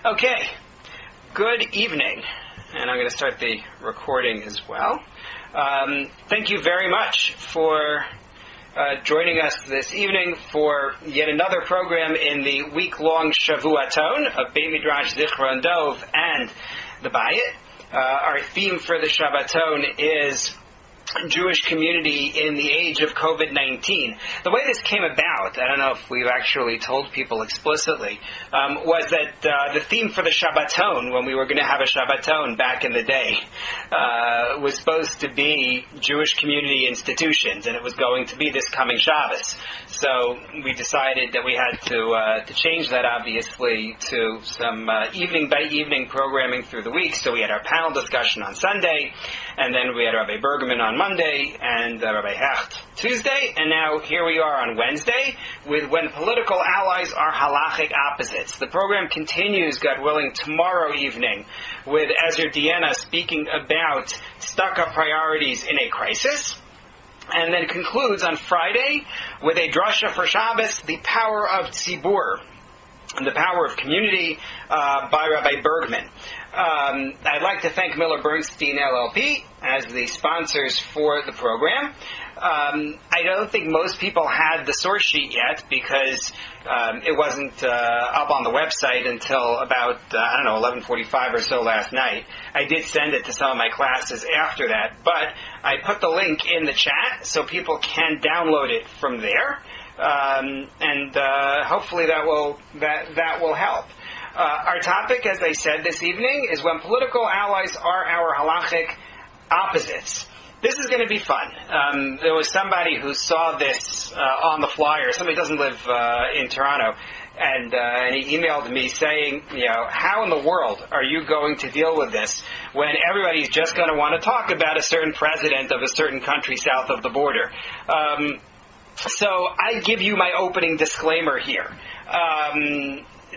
Okay, good evening, and I'm going to start the recording as well. Thank you very much for joining us this evening for yet another program in the week-long Shavuaton of Beit Midrash Zichron Dov and the Bayit. Our theme for the Shabbaton is Jewish community in the age of COVID-19. The way this came about, I don't know if we've actually told people explicitly, was that the theme for the Shabbaton, when we were going to have a Shabbaton back in the day, was supposed to be Jewish community institutions, and it was going to be this coming Shabbos. So we decided that we had to change that, obviously, to some evening-by-evening programming through the week. So we had our panel discussion on Sunday, and then we had Rabbi Bergman on Monday and Rabbi Hecht Tuesday, and now here we are on Wednesday with When Political Allies Are Halachic Opposites. The program continues, God willing, tomorrow evening with Ezra Deanna speaking about stuck-up priorities in a crisis, and then concludes on Friday with a drasha for Shabbos, The Power of Tzibur, and the Power of Community by Rabbi Bergman. I'd like to thank Miller Bernstein LLP as the sponsors for the program. I don't think most people had the source sheet yet because it wasn't up on the website until about, 11:45 or so last night. I did send it to some of my classes after that, but I put the link in the chat so people can download it from there. And hopefully that will help. Our topic, as I said this evening, is when political allies are our halachic opposites. This is going to be fun. There was somebody who saw this on the flyer. Somebody doesn't live in Toronto, and he emailed me saying, how in the world are you going to deal with this when everybody's just going to want to talk about a certain president of a certain country south of the border? So I give you my opening disclaimer here.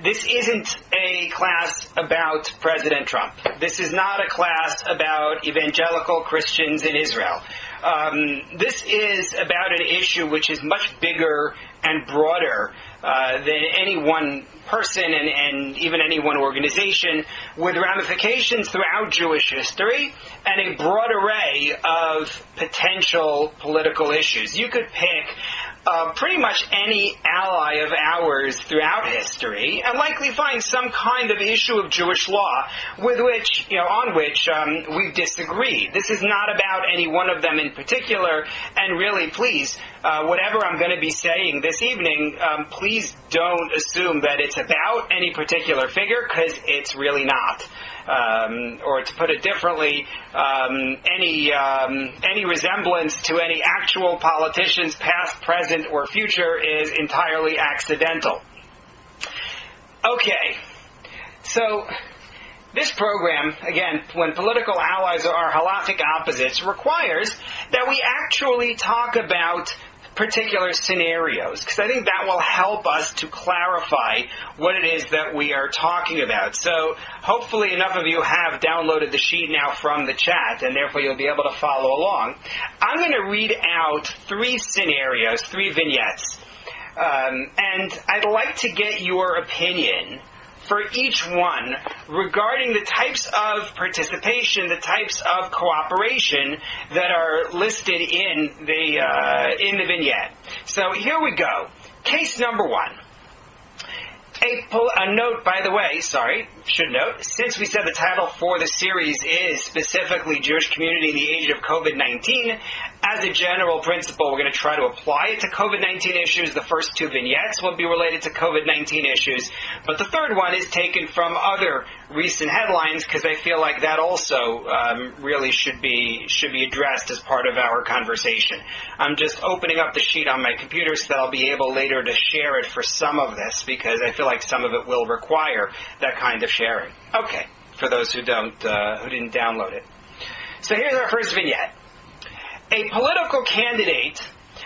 This isn't a class about President Trump. This is not a class about evangelical Christians in Israel. This is about an issue which is much bigger and broader than any one person and even any one organization, with ramifications throughout Jewish history and a broad array of potential political issues. You could pick pretty much any ally of ours throughout history and likely find some kind of issue of Jewish law on which we've disagreed. This is not about any one of them in particular, and really, please, whatever I'm going to be saying this evening, please don't assume that it's about any particular figure, because it's really not. Or to put it differently, any resemblance to any actual politicians, past, present, or future, is entirely accidental. Okay, so this program, again, when political allies are halachic opposites, requires that we actually talk about particular scenarios, because I think that will help us to clarify what it is that we are talking about. So hopefully enough of you have downloaded the sheet now from the chat, and therefore you'll be able to follow along. I'm going to read out 3 scenarios, 3 vignettes, and I'd like to get your opinion for each one regarding the types of participation, the types of cooperation that are listed in the vignette. So here we go. Case number 1. A note, by the way, should note, since we said the title for the series is specifically Jewish Community in the Age of COVID-19, as a general principle, we're going to try to apply it to COVID-19 issues. The first 2 vignettes will be related to COVID-19 issues, but the third one is taken from other recent headlines, because I feel like that also really should be addressed as part of our conversation. I'm just opening up the sheet on my computer so that I'll be able later to share it for some of this, because I feel like some of it will require that kind of sharing. Okay, for those who didn't download it. So here's our first vignette. A political candidate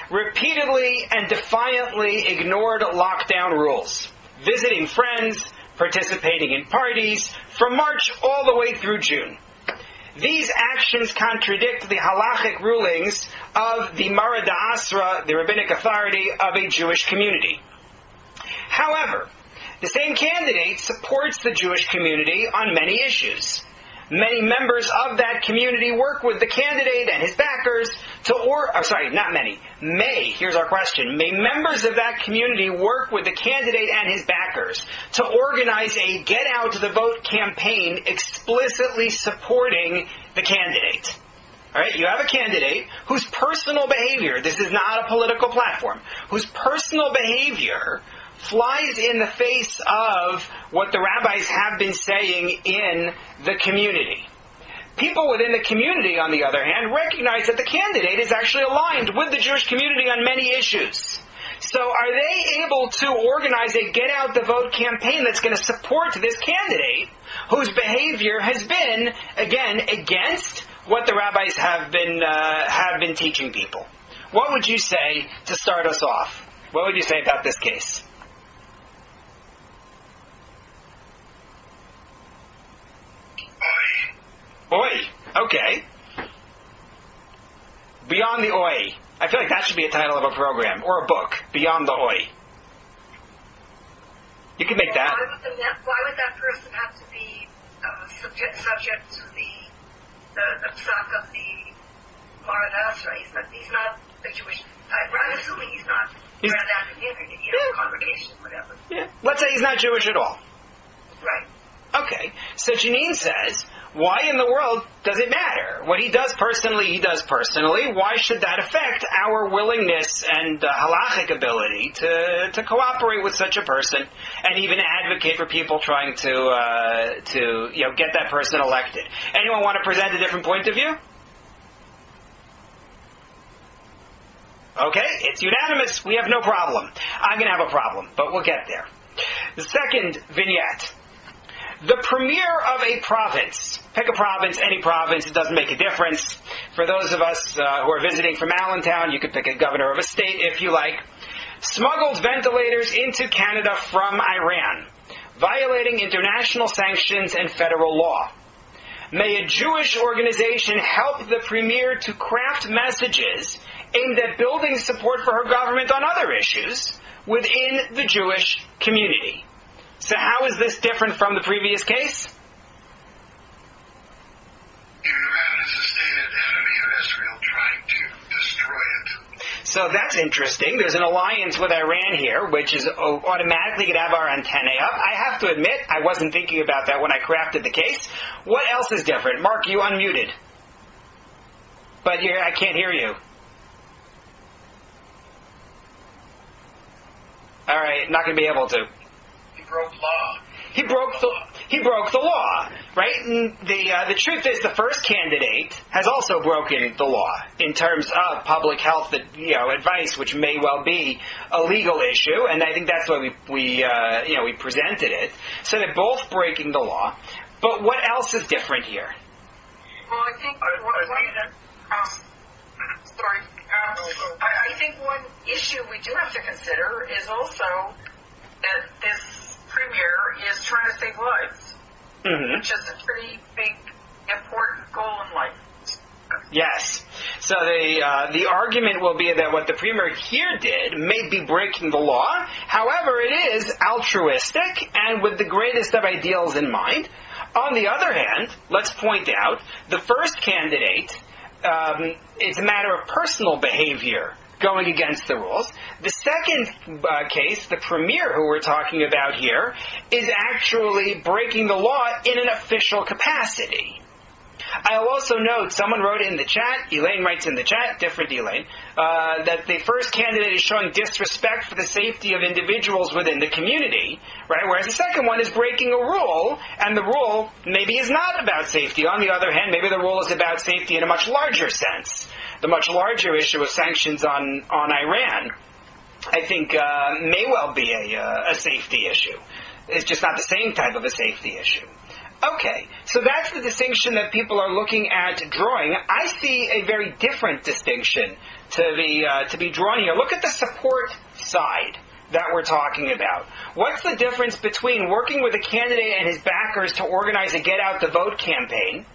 repeatedly and defiantly ignored lockdown rules, visiting friends, participating in parties, from March all the way through June. These actions contradict the halachic rulings of the Mara Da'asra, the rabbinic authority of a Jewish community. However, the same candidate supports the Jewish community on many issues. Many members of that community work with the candidate and his backers here's our question. May members of that community work with the candidate and his backers to organize a get out the vote campaign explicitly supporting the candidate? All right, you have a candidate whose personal behavior, this is not a political platform, whose personal behavior flies in the face of what the rabbis have been saying in the community. People within the community, on the other hand, recognize that the candidate is actually aligned with the Jewish community on many issues. So are they able to organize a get-out-the-vote campaign that's going to support this candidate whose behavior has been, again, against what the rabbis have been teaching people? What would you say to start us off? What would you say about this case? Oi. Okay. Beyond the oi. I feel like that should be a title of a program or a book. Beyond the oi. You can make that. Why would that person have to be subject to the psak of the Maranatha? He's not a Jewish. I'm assuming he's not part of that community, congregation, whatever. Yeah. Let's say he's not Jewish at all. Right. Okay. So Janine says, why in the world does it matter? What he does personally, he does personally. Why should that affect our willingness and halachic ability to cooperate with such a person and even advocate for people trying to get that person elected? Anyone want to present a different point of view? Okay, it's unanimous. We have no problem. I'm going to have a problem, but we'll get there. The second vignette. The premier of a province, pick a province, any province, it doesn't make a difference. For those of us who are visiting from Allentown, you could pick a governor of a state if you like, smuggled ventilators into Canada from Iran, violating international sanctions and federal law. May a Jewish organization help the premier to craft messages aimed at building support for her government on other issues within the Jewish community. So how is this different from the previous case? Iran is a stated enemy of Israel trying to destroy it. So that's interesting. There's an alliance with Iran here, which is automatically going to have our antennae up. I have to admit, I wasn't thinking about that when I crafted the case. What else is different? Mark, you unmuted. But I can't hear you. All right, not going to be able to. Broke law. He broke the law, right? And the truth is, the first candidate has also broken the law in terms of public health, advice, which may well be a legal issue, and I think that's why we presented it. So they're both breaking the law. But what else is different here? Well, I think I think one issue we do have to consider is also that this premier is trying to save lives, which is a pretty big, important goal in life. Yes. So the argument will be that what the premier here did may be breaking the law. However, it is altruistic and with the greatest of ideals in mind. On the other hand, let's point out, the first candidate, it's a matter of personal behavior going against the rules. The second case, the premier who we're talking about here, is actually breaking the law in an official capacity. I'll also note, someone wrote in the chat, Elaine writes in the chat, different Elaine, that the first candidate is showing disrespect for the safety of individuals within the community, right? Whereas the second one is breaking a rule, and the rule maybe is not about safety. On the other hand, maybe the rule is about safety in a much larger sense. The much larger issue of sanctions on Iran, I think, may well be a safety issue. It's just not the same type of a safety issue. Okay, so that's the distinction that people are looking at drawing. I see a very different distinction to be drawn here. Look at the support side that we're talking about. What's the difference between working with a candidate and his backers to organize a Get Out the Vote campaign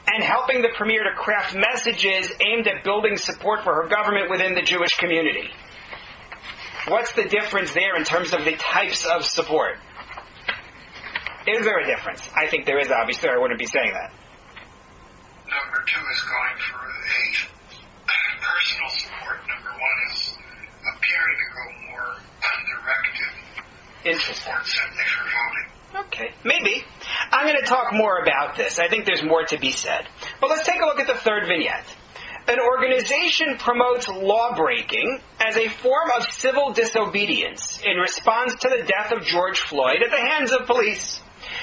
and helping the premier to craft messages aimed at building support for her government within the Jewish community? What's the difference there in terms of the types of support? Is there a difference? I think there is, obviously, or I wouldn't be saying that. Number two is going for a personal support. Number one is appearing to go more undirected support simply for voting. Okay, maybe. I'm going to talk more about this. I think there's more to be said. But let's take a look at the third vignette. An organization promotes law-breaking as a form of civil disobedience in response to the death of George Floyd at the hands of police.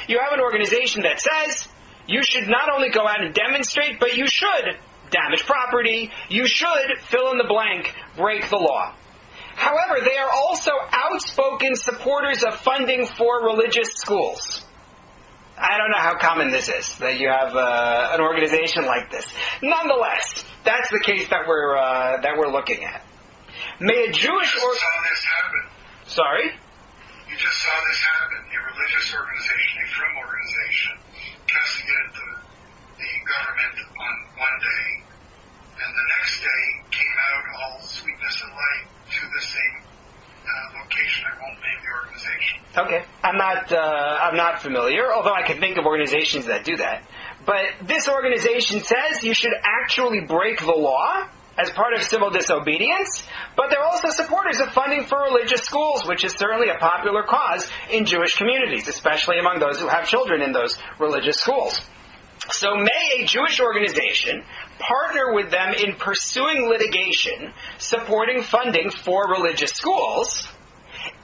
You have an organization that says you should not only go out and demonstrate, but you should damage property, you should, fill in the blank, break the law. However, they are also outspoken supporters of funding for religious schools. I don't know how common this is, that you have an organization like this. Nonetheless, that's the case that we're looking at. May a Jewish saw this happen. Sorry? You just saw this happen. A religious organization, a frum organization, castigated the government on one day, and the next day came out all sweetness and light to the same location. I won't name the organization. Okay. I'm not familiar, although I can think of organizations that do that. But this organization says you should actually break the law as part of civil disobedience, but they're also supporters of funding for religious schools, which is certainly a popular cause in Jewish communities, especially among those who have children in those religious schools. So may a Jewish organization partner with them in pursuing litigation supporting funding for religious schools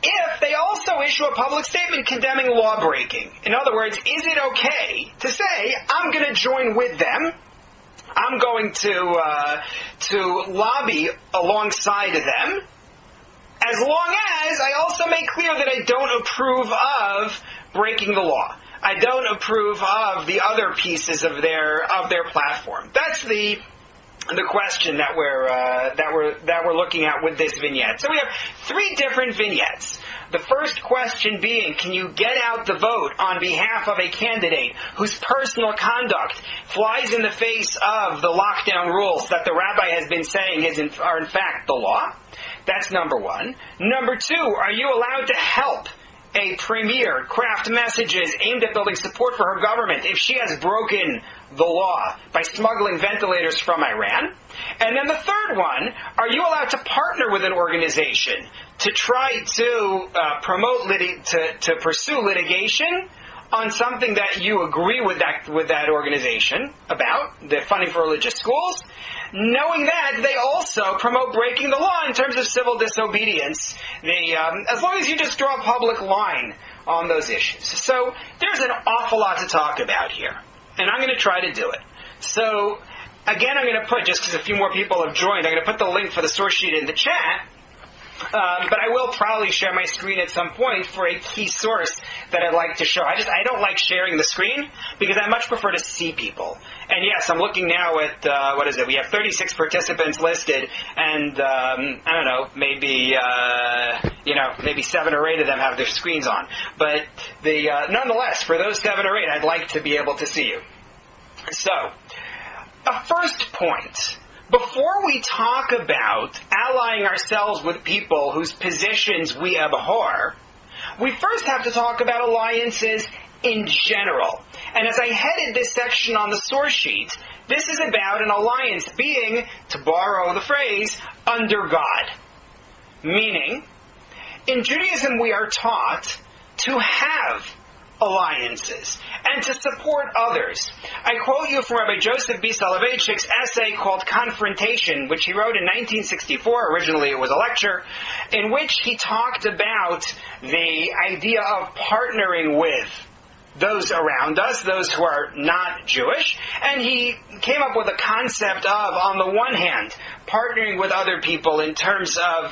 if they also issue a public statement condemning law-breaking. In other words, is it okay to say, I'm going to join with them, I'm going to lobby alongside them, as long as I also make clear that I don't approve of breaking the law. I don't approve of the other pieces of their platform. That's the question that we're looking at with this vignette. So we have three different vignettes. The first question being, can you get out the vote on behalf of a candidate whose personal conduct flies in the face of the lockdown rules that the rabbi has been saying are in fact the law? That's number one. Number two, are you allowed to help a premier craft messages aimed at building support for her government if she has broken the law by smuggling ventilators from Iran? And then the third one, are you allowed to partner with an organization to try to to pursue litigation on something that you agree with that organization about, the funding for religious schools, knowing that they also promote breaking the law in terms of civil disobedience, as long as you just draw a public line on those issues. So there's an awful lot to talk about here, and I'm going to try to do it. So again, I'm going to put, just because a few more people have joined, I'm going to put the link for the source sheet in the chat. But I will probably share my screen at some point for a key source that I'd like to show. I don't like sharing the screen because I much prefer to see people. And yes, I'm looking now at, we have 36 participants listed, and I don't know, maybe 7 or 8 of them have their screens on. But nonetheless, for those 7 or 8, I'd like to be able to see you. So, a first point. Before we talk about allying ourselves with people whose positions we abhor, we first have to talk about alliances in general. And as I headed this section on the source sheet, this is about an alliance being, to borrow the phrase, under God. Meaning, in Judaism we are taught to have alliances and to support others. I quote you from Rabbi Joseph B. Soloveitchik's essay called Confrontation, which he wrote in 1964. Originally it was a lecture, in which he talked about the idea of partnering with those around us, those who are not Jewish, and he came up with a concept of, on the one hand, partnering with other people in terms of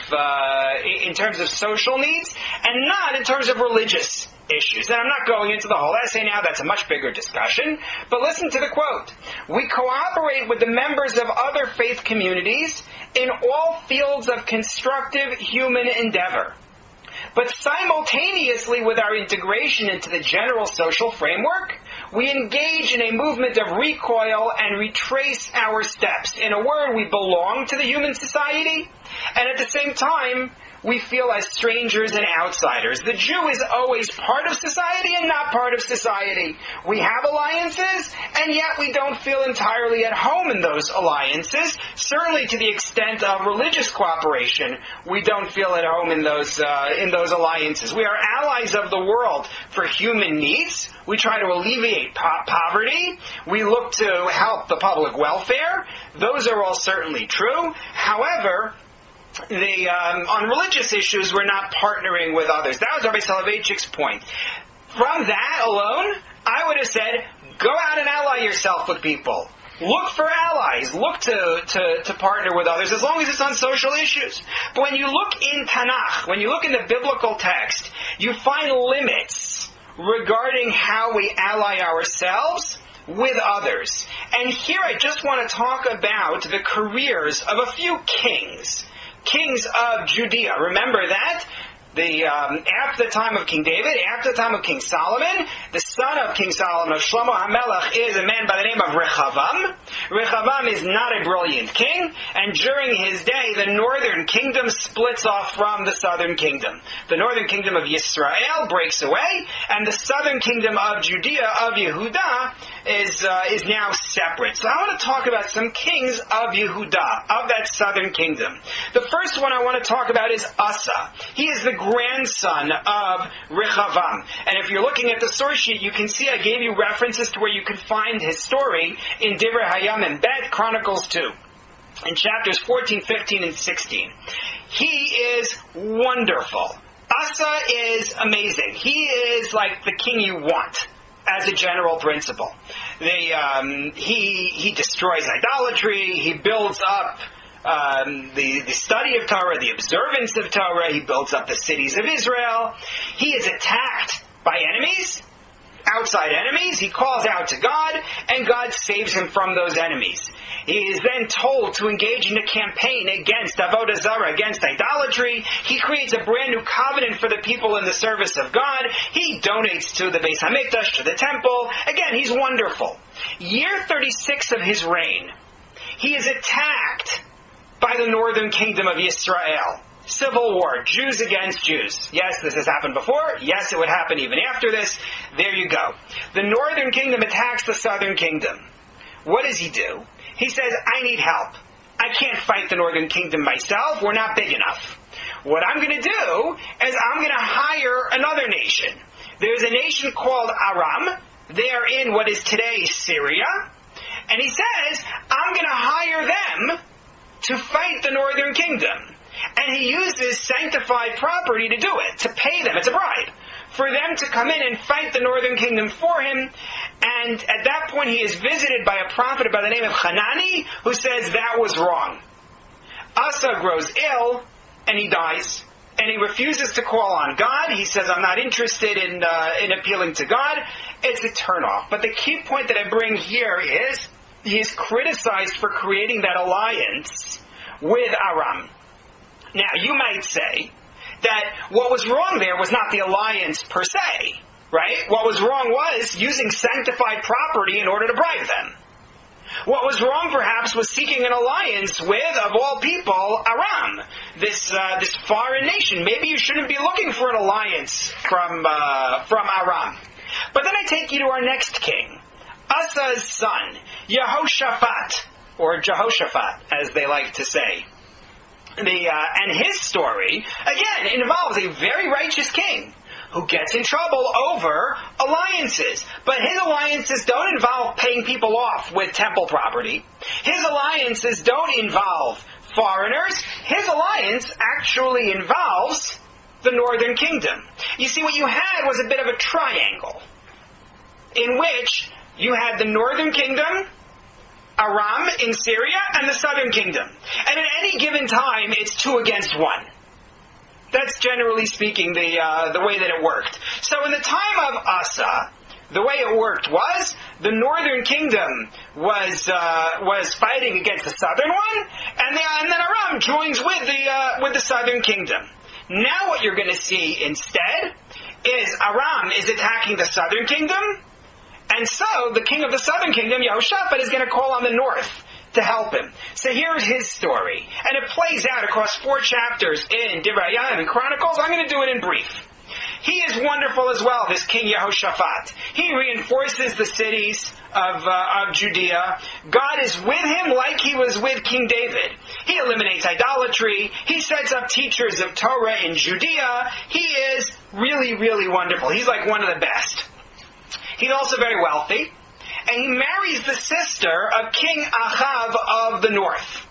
social needs, and not in terms of religious issues. And I'm not going into the whole essay now, that's a much bigger discussion, but listen to the quote. We cooperate with the members of other faith communities in all fields of constructive human endeavor. But simultaneously with our integration into the general social framework, we engage in a movement of recoil and retrace our steps. In a word, we belong to the human society, and at the same time, we feel as strangers and outsiders. The Jew is always part of society and not part of society. We have alliances, and yet we don't feel entirely at home in those alliances. Certainly to the extent of religious cooperation, we don't feel at home in those alliances. We are allies of the world for human needs. We try to alleviate poverty. We look to help the public welfare. Those are all certainly true. However, on religious issues, we're not partnering with others. That was Rabbi Soloveitchik's point. From that alone, I would have said, go out and ally yourself with people. Look for allies. Look to partner with others, as long as it's on social issues. But when you look in Tanakh, when you look in the biblical text, you find limits regarding how we ally ourselves with others. And here I just want to talk about the careers of a few kings of Judea. Remember that? After the time of King David, after the time of King Solomon, the son of King Solomon, of Shlomo HaMelech, is a man by the name of Rechavam. Rechavam is not a brilliant king, and during his day, the northern kingdom splits off from the southern kingdom. The northern kingdom of Yisrael breaks away, and the southern kingdom of Judea, of Yehuda, is now separate. So I want to talk about some kings of Yehuda, of that southern kingdom. The first one I want to talk about is Asa. He is the grandson of Rechavam. And if you're looking at the source sheet, you can see I gave you references to where you can find his story in Divrei Hayamim, Bet Chronicles 2, in chapters 14, 15, and 16. He is wonderful. Asa is amazing. He is like the king you want, as a general principle. He destroys idolatry. He builds up the study of Torah, the observance of Torah. He builds up the cities of Israel. He is attacked by enemies, outside enemies. He calls out to God, and God saves him from those enemies. He is then told to engage in a campaign against Avodah Zarah, against idolatry. He creates a brand new covenant for the people in the service of God. He donates to the Beis HaMikdash, to the temple. Again, he's wonderful. Year 36 of his reign, he is attacked by the northern kingdom of Yisrael. Civil war, Jews against Jews. Yes, this has happened before. Yes, it would happen even after this. There you go. The northern kingdom attacks the southern kingdom. What does he do? He says, I need help. I can't fight the northern kingdom myself. We're not big enough. What I'm going to do is I'm going to hire another nation. There's a nation called Aram. They are in what is today Syria. And he says, I'm going to hire them to fight the northern kingdom. And he uses sanctified property to do it, to pay them. It's a bribe for them to come in and fight the northern kingdom for him. And at that point he is visited by a prophet by the name of Hanani, who says that was wrong. Asa grows ill and he dies. And he refuses to call on God. He says, I'm not interested in appealing to God. It's a turnoff. But the key point that I bring here is he is criticized for creating that alliance with Aram. Now, you might say that what was wrong there was not the alliance per se, right? What was wrong was using sanctified property in order to bribe them. What was wrong, perhaps, was seeking an alliance with, of all people, Aram, this foreign nation. Maybe you shouldn't be looking for an alliance from Aram. But then I take you to our next king, Asa's son, Yehoshaphat, or Jehoshaphat, as they like to say. And his story, again, involves a very righteous king who gets in trouble over alliances. But his alliances don't involve paying people off with temple property. His alliances don't involve foreigners. His alliance actually involves the northern kingdom. You see, what you had was a bit of a triangle in which you had the northern kingdom, Aram in Syria, and the southern kingdom. And at any given time, it's 2 against 1. That's generally speaking the way that it worked. So in the time of Asa, the way it worked was the northern kingdom was fighting against the southern one, and then Aram joins with the southern kingdom. Now what you're going to see instead is Aram is attacking the southern kingdom, and so the king of the southern kingdom, Yehoshaphat, is going to call on the north to help him. So here's his story. And it plays out across 4 chapters in Divrei Hayam and Chronicles. I'm going to do it in brief. He is wonderful as well, this King Yehoshaphat. He reinforces the cities of Judea. God is with him like he was with King David. He eliminates idolatry. He sets up teachers of Torah in Judea. He is really, really wonderful. He's like one of the best. He's also very wealthy. And he marries the sister of King Achav of the north.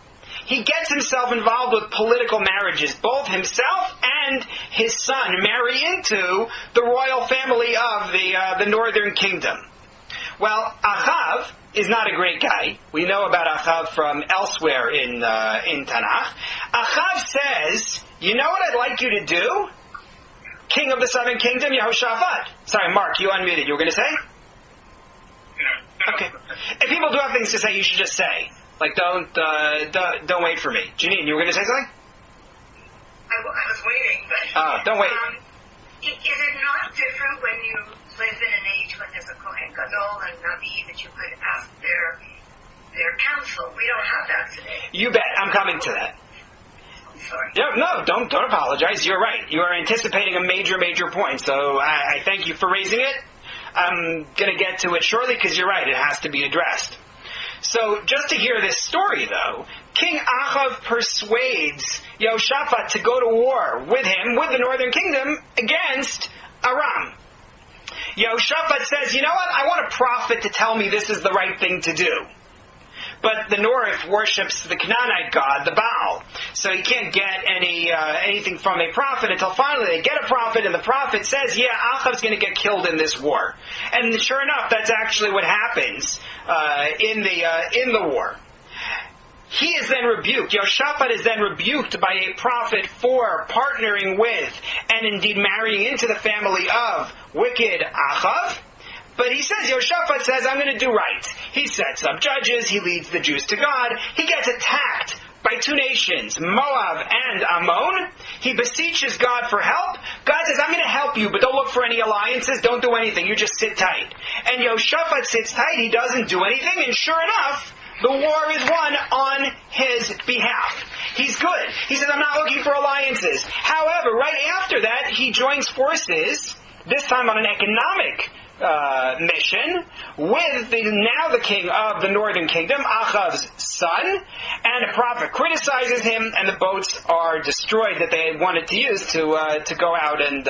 He gets himself involved with political marriages. Both himself and his son marry into the royal family of the northern kingdom. Well, Achav is not a great guy. We know about Achav from elsewhere in Tanakh. Achav says, you know what I'd like you to do? King of the southern kingdom, Yehoshaphat. Sorry, Mark, you unmuted. You were going to say? Okay. If people do have things to say, you should just say. Like, don't wait for me. Janine, you were going to say something? I was waiting, but... Oh, don't wait. Is it not different when you live in an age when there's a Kohen Gadol and Navi that you could ask their counsel? We don't have that today. You bet. I'm coming to that. I'm sorry. Yeah, no, don't apologize. You're right. You are anticipating a major point. So I thank you for raising it. I'm going to get to it shortly because you're right. It has to be addressed. So, just to hear this story, though, King Achav persuades Yehoshaphat to go to war with him, with the northern kingdom, against Aram. Yehoshaphat says, you know what, I want a prophet to tell me this is the right thing to do. But the north worships the Canaanite god, the Baal. So he can't get anything from a prophet until finally they get a prophet, and the prophet says, yeah, Achav's going to get killed in this war. And sure enough, that's actually what happens in the war. He is then rebuked. Yehoshaphat is then rebuked by a prophet for partnering with and indeed marrying into the family of wicked Achav. But he says, Yehoshaphat says, I'm going to do right. He sets up judges. He leads the Jews to God. He gets attacked by 2 nations, Moab and Ammon. He beseeches God for help. God says, I'm going to help you, but don't look for any alliances. Don't do anything. You just sit tight. And Yehoshaphat sits tight. He doesn't do anything. And sure enough, the war is won on his behalf. He's good. He says, I'm not looking for alliances. However, right after that, he joins forces, this time on an economic mission, with the king of the northern kingdom, Achav's son, and a prophet criticizes him, and the boats are destroyed that they wanted to use to go out and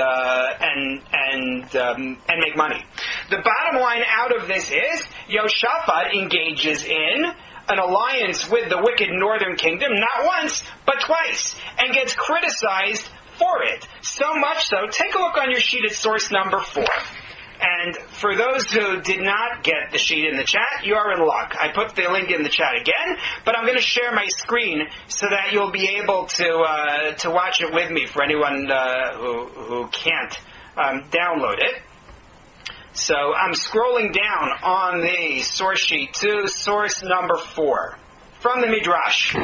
make money. The bottom line out of this is Yehoshaphat engages in an alliance with the wicked northern kingdom, not once, but twice, and gets criticized for it. So much so, take a look on your sheet at source number 4. And for those who did not get the sheet in the chat, you are in luck. I put the link in the chat again, but I'm going to share my screen so that you'll be able to watch it with me for anyone who can't download it. So I'm scrolling down on the source sheet to source number 4 from the Midrash.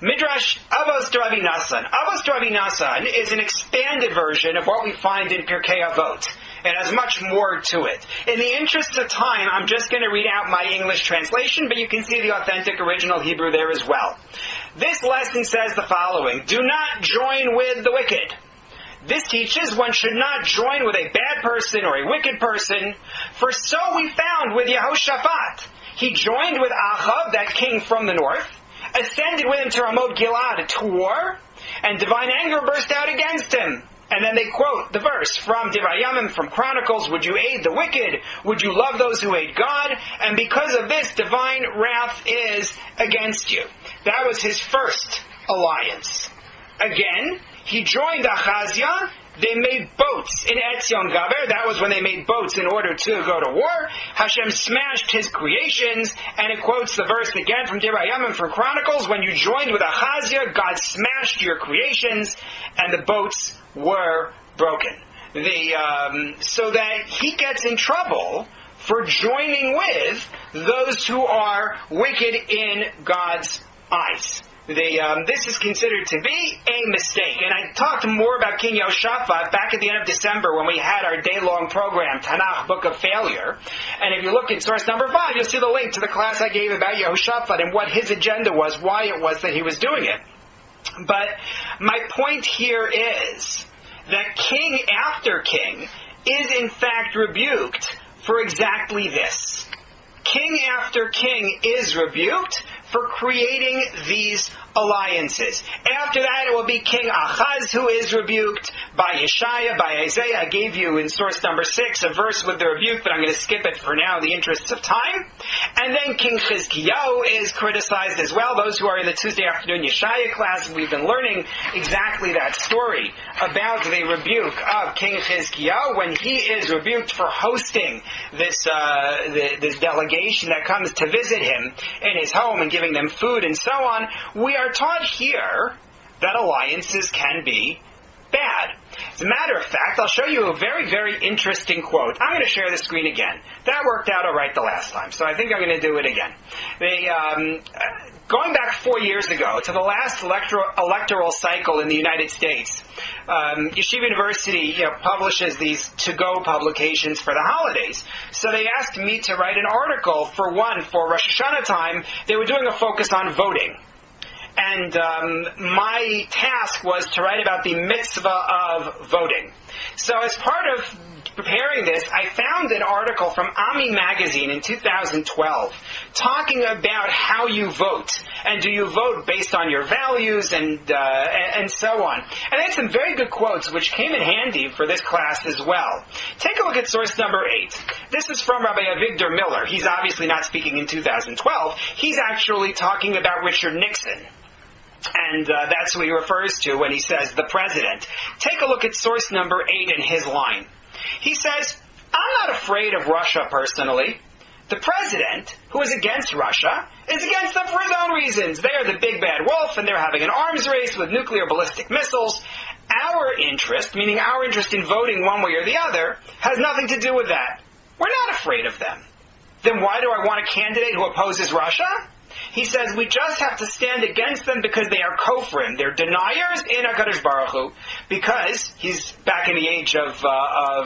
Midrash Avos to Rabbi Nassan. Avos to Rabbi Nassan is an expanded version of what we find in Pirkei Avot. It has much more to it. In the interest of time, I'm just going to read out my English translation, but you can see the authentic original Hebrew there as well. This lesson says the following: do not join with the wicked. This teaches one should not join with a bad person or a wicked person, for so we found with Yehoshaphat. He joined with Achav, that king from the north, ascended with him to Ramoth Gilead to war, and divine anger burst out against him. And then they quote the verse from Divrei Hayam, from Chronicles, would you aid the wicked? Would you love those who hate God? And because of this, divine wrath is against you. That was his first alliance. Again, he joined Achaziah. They made boats in Etzion Gaber. That was when they made boats in order to go to war. Hashem smashed his creations, and it quotes the verse again from Divrei Hayam from Chronicles, when you joined with Achaziah, God smashed your creations, and the boats were broken. So that he gets in trouble for joining with those who are wicked in God's eyes. this is considered to be a mistake. And I talked more about King Yehoshaphat back at the end of December when we had our day-long program, Tanakh, Book of Failure. And if you look at source number 5, you'll see the link to the class I gave about Yehoshaphat and what his agenda was, why it was that he was doing it. But my point here is that king after king is in fact rebuked for exactly this. King after king is rebuked for creating these alliances. After that, it will be King Achaz who is rebuked by Yeshaya, by Isaiah. I gave you in source number 6 a verse with the rebuke, but I'm going to skip it for now in the interests of time. And then King Chizkiyahu is criticized as well. Those who are in the Tuesday afternoon Yeshaya class, we've been learning exactly that story about the rebuke of King Chizkiyahu when he is rebuked for hosting this delegation that comes to visit him in his home and giving them food and so on. We are taught here that alliances can be bad. As a matter of fact, I'll show you a very, very interesting quote. I'm going to share the screen again. That worked out all right the last time, so I think I'm going to do it again. Going back 4 years ago to the last electoral cycle in the United States, Yeshiva University publishes these to-go publications for the holidays. So they asked me to write an article for Rosh Hashanah time. They were doing a focus on voting. And my task was to write about the mitzvah of voting. So as part of preparing this, I found an article from Ami magazine in 2012 talking about how you vote. And do you vote based on your values and so on. And I had some very good quotes which came in handy for this class as well. Take a look at source number 8. This is from Rabbi Avigdor Miller. He's obviously not speaking in 2012. He's actually talking about Richard Nixon. And that's who he refers to when he says the president. Take a look at source number 8 in his line. He says, I'm not afraid of Russia personally. The president, who is against Russia, is against them for his own reasons. They are the big bad wolf, and they're having an arms race with nuclear ballistic missiles. Our interest, meaning our interest in voting one way or the other, has nothing to do with that. We're not afraid of them. Then why do I want a candidate who opposes Russia? He says we just have to stand against them because they are kofrim. They're deniers in HaKadosh Baruch Hu. Because he's back in the age of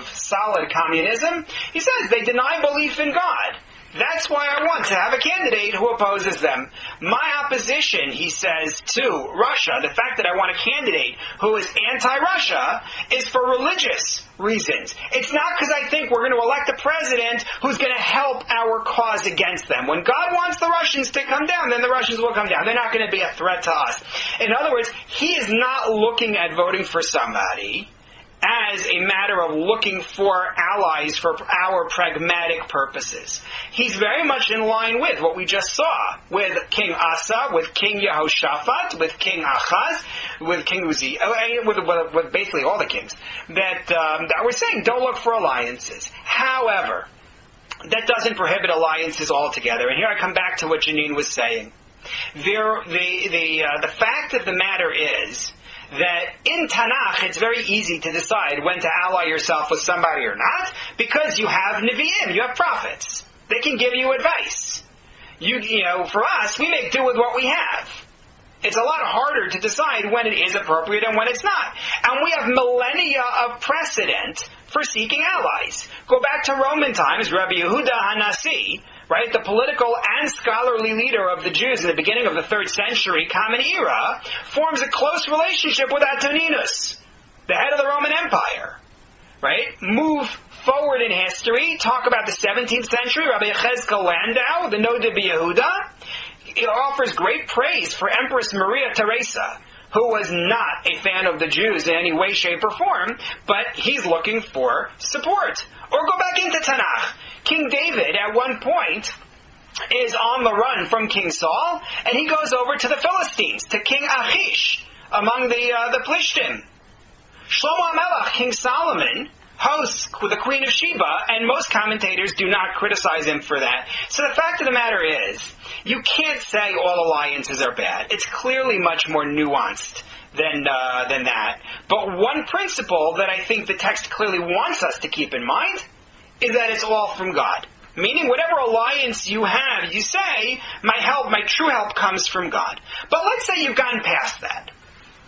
solid communism. He says they deny belief in God. That's why I want to have a candidate who opposes them. My opposition, he says, to Russia, the fact that I want a candidate who is anti-Russia, is for religious reasons. It's not because I think we're going to elect a president who's going to help our cause against them. When God wants the Russians to come down, then the Russians will come down. They're not going to be a threat to us. In other words, he is not looking at voting for somebody as a matter of looking for allies for our pragmatic purposes. He's very much in line with what we just saw with King Asa, with King Yehoshaphat, with King Achaz, with King Uzziah, with basically all the kings, that we're saying don't look for alliances. However, that doesn't prohibit alliances altogether. And here I come back to what Janine was saying. The fact of the matter is that in Tanakh, it's very easy to decide when to ally yourself with somebody or not, because you have Nevi'im, you have prophets. They can give you advice. For us, we make do with what we have. It's a lot harder to decide when it is appropriate and when it's not. And we have millennia of precedent for seeking allies. Go back to Roman times, Rabbi Yehuda HaNasi, right, the political and scholarly leader of the Jews in the beginning of the 3rd century Common Era, forms a close relationship with Antoninus, the head of the Roman Empire. Right? Move forward in history, talk about the 17th century, Rabbi Yechezkel Landau, the Noda B'Yehuda. He offers great praise for Empress Maria Theresa, who was not a fan of the Jews in any way, shape, or form, but he's looking for support. Or go back into Tanakh. King David, at one point, is on the run from King Saul, and he goes over to the Philistines, to King Achish, among the Plishtim. Shlomo HaMelech, King Solomon, hosts with the Queen of Sheba, and most commentators do not criticize him for that. So the fact of the matter is, you can't say all alliances are bad. It's clearly much more nuanced than that. But one principle that I think the text clearly wants us to keep in mind is that it's all from God. Meaning, whatever alliance you have, you say, my true help comes from God. But let's say you've gotten past that.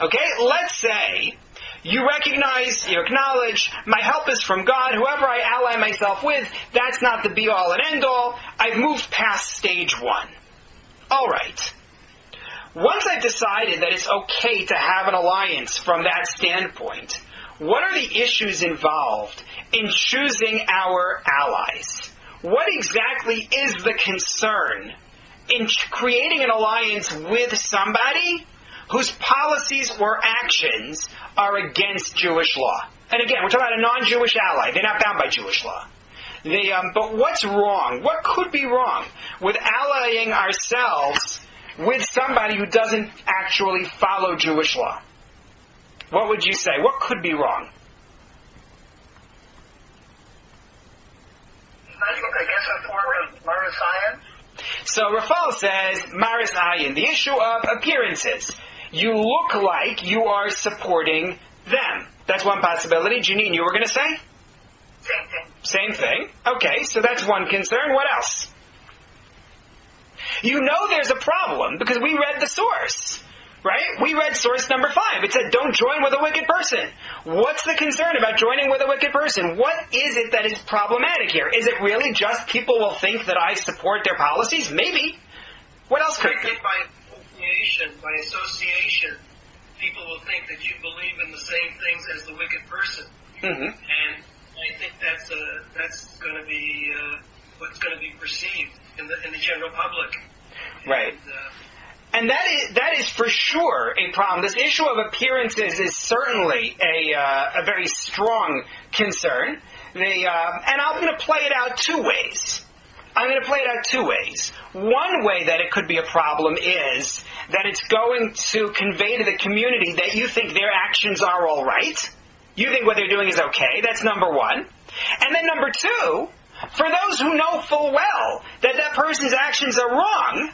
Okay? Let's say you recognize, you acknowledge, my help is from God. Whoever I ally myself with, that's not the be-all and end-all. I've moved past stage one. All right. Once I've decided that it's okay to have an alliance from that standpoint, what are the issues involved in choosing our allies? What exactly is the concern in creating an alliance with somebody whose policies or actions are against Jewish law? And again, we're talking about a non-Jewish ally. They're not bound by Jewish law. But what's wrong? What could be wrong with allying ourselves with somebody who doesn't actually follow Jewish law? What would you say? What could be wrong? I guess a form of Maris Ayin. So Rafal says, Maris Ayin, the issue of appearances. You look like you are supporting them. That's one possibility. Janine, you were going to say? Same thing. Same thing. Okay, so that's one concern. What else? You know there's a problem because we read the source. Right? We read source number 5. It said, don't join with a wicked person. What's the concern about joining with a wicked person? What is it that is problematic here? Is it really just people will think that I support their policies? Maybe. What else could it be? By association, people will think that you believe in the same things as the wicked person. Mm-hmm. And I think that's going to be what's going to be perceived in the general public. Right. And that is for sure a problem. This issue of appearances is certainly a very strong concern. And I'm going to play it out two ways. One way that it could be a problem is that it's going to convey to the community that you think their actions are all right. You think what they're doing is okay. That's number one. And then number two, for those who know full well that that person's actions are wrong,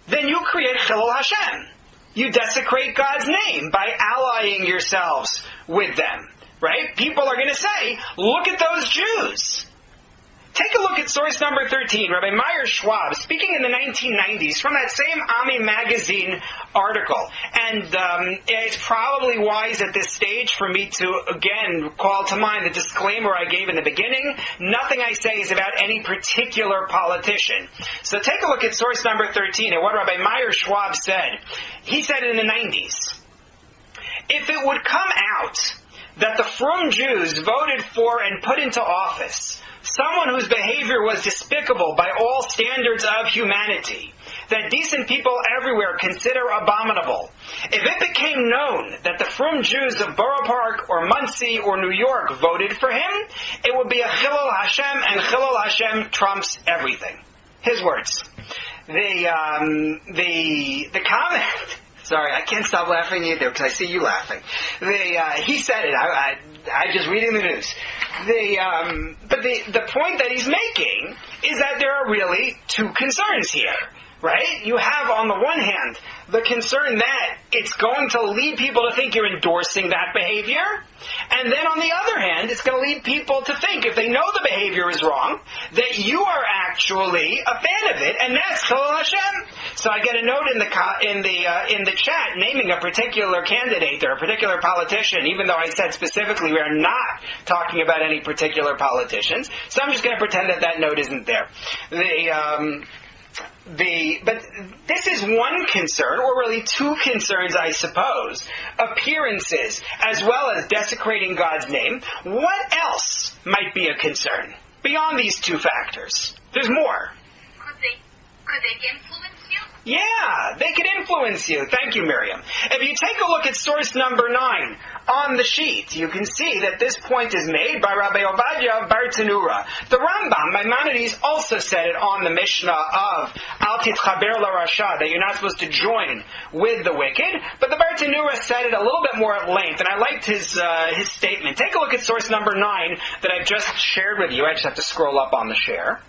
then you create Chilul Hashem. You desecrate God's name by allying yourselves with them. Right? People are going to say, look at those Jews. Take a look at source number 13, Rabbi Meyer Schwab, speaking in the 1990s from that same Ami magazine article. And it's probably wise at this stage for me to, again, call to mind the disclaimer I gave in the beginning. Nothing I say is about any particular politician. So take a look at source number 13 and what Rabbi Meyer Schwab said. He said in the 90s, if it would come out that the frum Jews voted for and put into office someone whose behavior was despicable by all standards of humanity, that decent people everywhere consider abominable, if it became known that the frum Jews of Borough Park or Muncie or New York voted for him, it would be a Chilul Hashem, and Chilul Hashem trumps everything. His words. The comment... Sorry, I can't stop laughing either because I see you laughing. He said it. I'm just reading the news. But the point that he's making is that there are really two concerns here, right? You have, on the one hand, the concern that it's going to lead people to think you're endorsing that behavior, and then on the other hand, it's going to lead people to think, if they know the behavior is wrong, that you are actually a fan of it, and that's Chilul Hashem. So I get a note in the chat naming a particular candidate or a particular politician, even though I said specifically we are not talking about any particular politicians. So I'm just going to pretend that note isn't there. But this is one concern, or really two concerns, I suppose. Appearances, as well as desecrating God's name. What else might be a concern beyond these two factors? There's more. Could they influence you? Yeah, they could influence you. Thank you, Miriam. If you take a look at source number 9 on the sheet, you can see that this point is made by Rabbi Ovadia Bar Tanura. The Rambam, Maimonides, also said it on the Mishnah of Al Titchaber LaRasha, that you're not supposed to join with the wicked. But the Bar Tanura said it a little bit more at length, and I liked his statement. Take a look at source number 9 that I've just shared with you. I just have to scroll up on the share.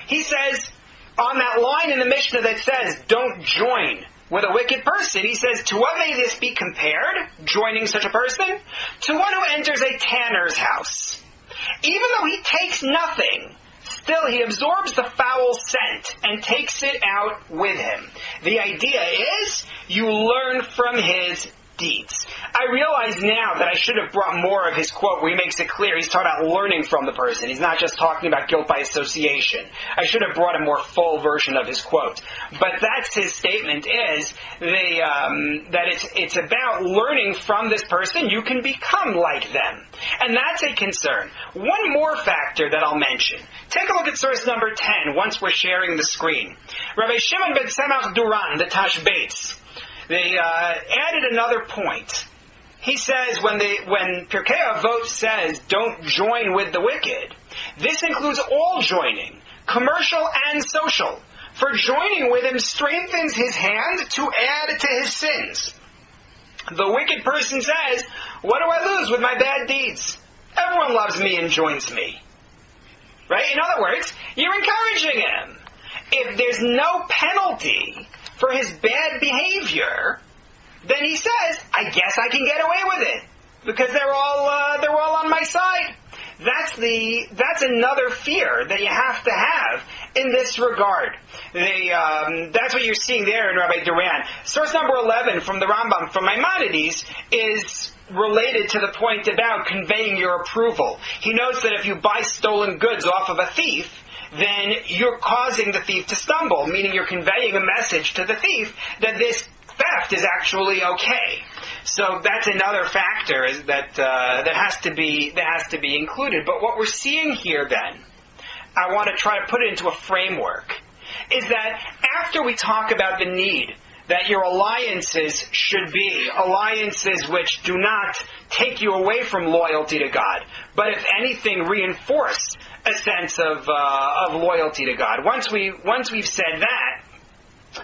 He says, on that line in the Mishnah that says, don't join with a wicked person, he says, to what may this be compared, joining such a person? To one who enters a tanner's house. Even though he takes nothing, still he absorbs the foul scent and takes it out with him. The idea is you learn from his deeds. I realize now that I should have brought more of his quote where he makes it clear he's talking about learning from the person. He's not just talking about guilt by association. I should have brought a more full version of his quote. But that's his statement, is that it's about learning from this person. You can become like them. And that's a concern. One more factor that I'll mention. Take a look at source number 10 once we're sharing the screen. Rabbi Shimon ben Tzemach Duran, the Tashbates, they added another point. He says when Pirkei Avot says don't join with the wicked, this includes all joining, commercial and social. For joining with him strengthens his hand to add to his sins. The wicked person says, what do I lose with my bad deeds? Everyone loves me and joins me. Right? In other words, you're encouraging him. If there's no penalty for his bad behavior, then he says, I guess I can get away with it because they're all on my side. That's another fear that you have to have in this regard. That's what you're seeing there in Rabbi Duran. Source number 11 from the Rambam, from Maimonides, is related to the point about conveying your approval. He notes that if you buy stolen goods off of a thief, then you're causing the thief to stumble, meaning you're conveying a message to the thief that this theft is actually okay. So that's another factor that has to be included. But what we're seeing here then, I want to try to put it into a framework, is that after we talk about the need that your alliances should be alliances which do not take you away from loyalty to God, but if anything reinforce a sense of loyalty to God. Once we've said that,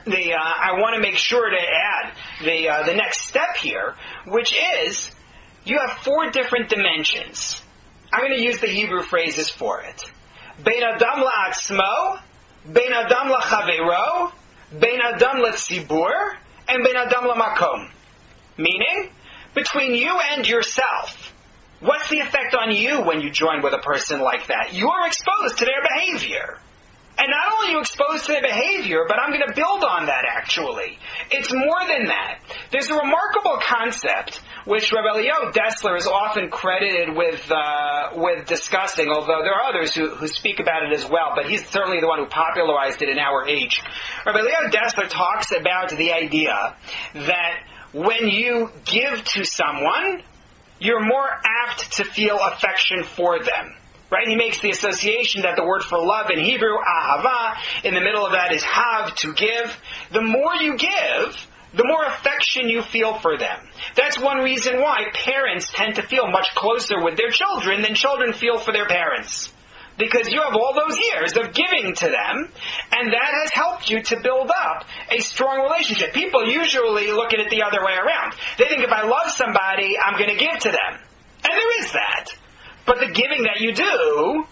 I want to make sure to add the next step here, which is you have 4 different dimensions. I'm going to use the Hebrew phrases for it. Bein adam la'atzmo, bein adam la'chavero, bein adam la'tzibur, and bein adam la'makom. Meaning, between you and yourself. What's the effect on you when you join with a person like that? You're exposed to their behavior. And not only are you exposed to their behavior, but I'm going to build on that actually. It's more than that. There's a remarkable concept which Rabbi Elio Dessler is often credited with discussing, although there are others who speak about it as well, but he's certainly the one who popularized it in our age. Rabbi Elio Dessler talks about the idea that when you give to someone, you're more apt to feel affection for them. Right? He makes the association that the word for love in Hebrew, ahava, in the middle of that is hav, to give. The more you give, the more affection you feel for them. That's one reason why parents tend to feel much closer with their children than children feel for their parents. Because you have all those years of giving to them, and that has helped you to build up a strong relationship. People usually look at it the other way around. They think if I love somebody, I'm going to give to them. And there is that. But the giving that you do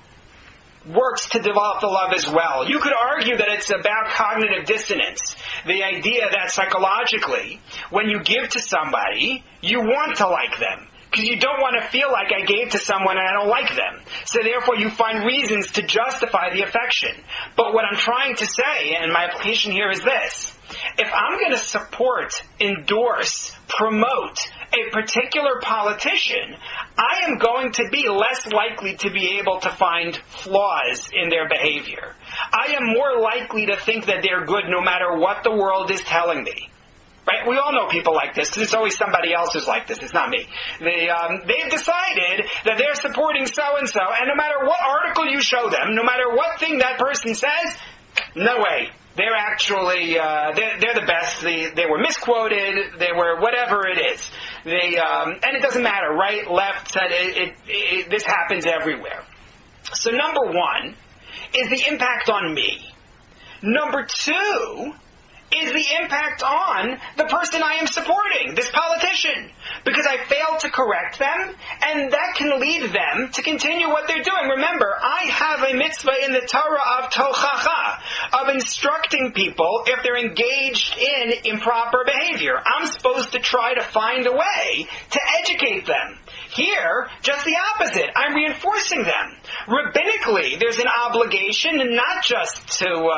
works to develop the love as well. You could argue that it's about cognitive dissonance. The idea that psychologically, when you give to somebody, you want to like them. Because you don't want to feel like I gave to someone and I don't like them. So therefore you find reasons to justify the affection. But what I'm trying to say, and my application here is this. If I'm going to support, endorse, promote a particular politician, I am going to be less likely to be able to find flaws in their behavior. I am more likely to think that they're good no matter what the world is telling me. Right? We all know people like this, because it's always somebody else who's like this. It's not me. They've decided that they're supporting so-and-so, and no matter what article you show them, no matter what thing that person says, no way. They're actually, they're the best. They were misquoted. They were whatever it is. And it doesn't matter, right, left, this happens everywhere. So number 1 is the impact on me. Number 2 is the impact on the person I am supporting, this politician. Because I failed to correct them, and that can lead them to continue what they're doing. Remember, I have a mitzvah in the Torah of tochacha, of instructing people if they're engaged in improper behavior. I'm supposed to try to find a way to educate them. Here, just the opposite. I'm reinforcing them. Rabbinically, there's an obligation not just to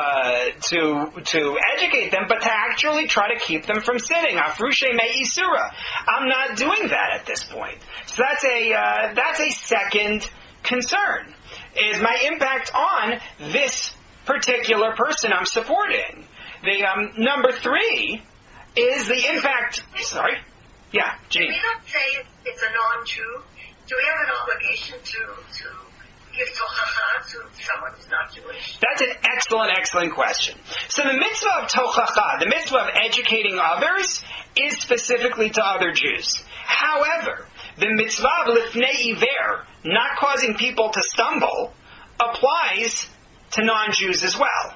educate them, but to actually try to keep them from sinning. Afrushe me isura. I'm not doing that at this point. So that's a second concern. Is my impact on this particular person I'm supporting? The number 3 is the impact. Sorry. Yeah, Jean. Do we not say it's a non-Jew? Do we have an obligation to give tochacha to someone who's not Jewish? That's an excellent question. So the mitzvah of tochacha, the mitzvah of educating others, is specifically to other Jews. However, the mitzvah of lifnei iver, not causing people to stumble, applies to non-Jews as well.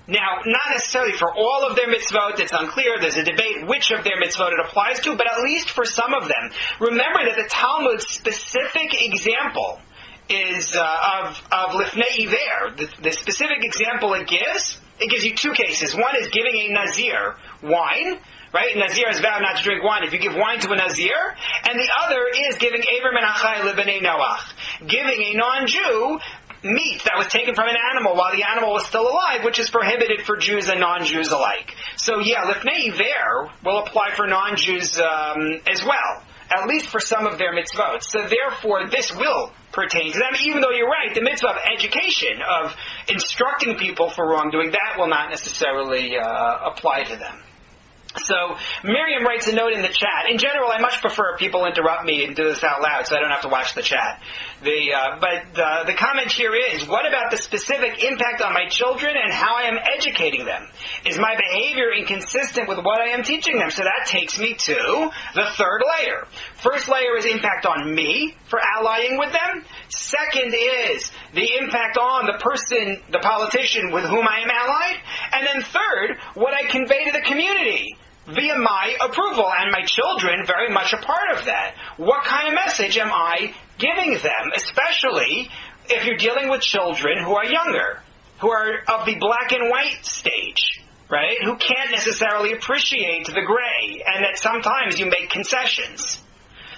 Now, not necessarily for all of their mitzvot, it's unclear, there's a debate which of their mitzvot it applies to, but at least for some of them. Remember that the Talmud's specific example is of lifnei iver. The specific example it gives you 2 cases. One is giving a nazir wine, right? Nazir is vowed not to drink wine if you give wine to a nazir. And the other is giving Ever Menachai Libnei Noach, giving a non-Jew meat that was taken from an animal while the animal was still alive, which is prohibited for Jews and non-Jews alike. So yeah, lifnei iver will apply for non-Jews as well, at least for some of their mitzvot. So therefore, this will pertain to them, even though you're right, the mitzvah of education, of instructing people for wrongdoing, that will not necessarily apply to them. So Miriam writes a note in the chat. In general, I much prefer people interrupt me and do this out loud so I don't have to watch the chat. But the comment here is, what about the specific impact on my children and how I am educating them? Is my behavior inconsistent with what I am teaching them? So that takes me to the 3rd layer. First layer is impact on me for allying with them. Second is the impact on the person, the politician with whom I am allied. And then third, what I convey to the community via my approval, and my children very much a part of that. What kind of message am I giving them, especially if you're dealing with children who are younger, who are of the black and white stage, right? Who can't necessarily appreciate the gray, and that sometimes you make concessions.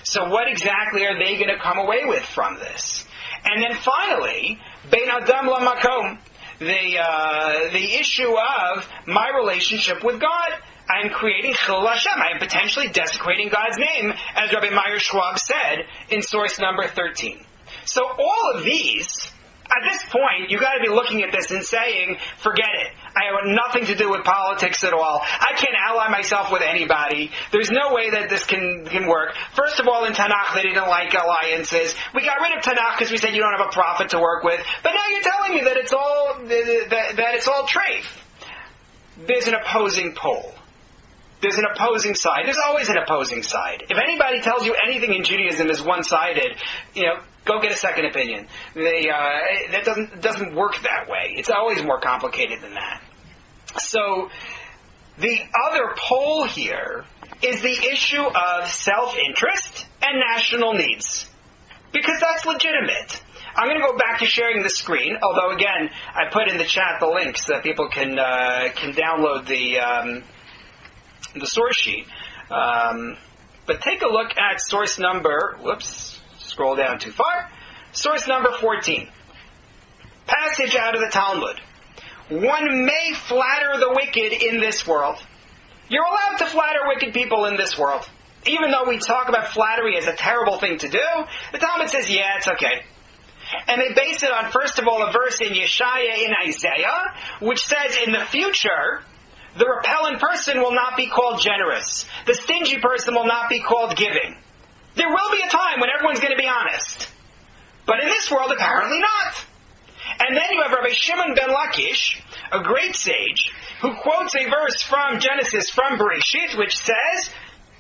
So what exactly are they going to come away with from this? And then finally, Bein Adam LaMakom, the issue of my relationship with God. I am creating Chilul Hashem. I am potentially desecrating God's name, as Rabbi Meir Schwab said in source number 13. So all of these, at this point, you've got to be looking at this and saying, forget it. I have nothing to do with politics at all. I can't ally myself with anybody. There's no way that this can work. First of all, in Tanakh, they didn't like alliances. We got rid of Tanakh because we said you don't have a prophet to work with. But now you're telling me that it's all treif. There's an opposing pole. There's an opposing side. There's always an opposing side. If anybody tells you anything in Judaism is one-sided, go get a second opinion. That doesn't work that way. It's always more complicated than that. So the other pole here is the issue of self-interest and national needs, because that's legitimate. I'm going to go back to sharing the screen, although again, I put in the chat the link so that people can download the source sheet. But take a look at source number, scroll down too far, source number 14. Passage out of the Talmud. One may flatter the wicked in this world. You're allowed to flatter wicked people in this world. Even though we talk about flattery as a terrible thing to do, the Talmud says, yeah, it's okay. And they base it on, first of all, a verse in Yeshaya in Isaiah, which says in the future, the repellent person will not be called generous. The stingy person will not be called giving. There will be a time when everyone's going to be honest. But in this world, apparently not. And then you have Rabbi Shimon ben Lakish, a great sage, who quotes a verse from Genesis, from Bereshit, which says,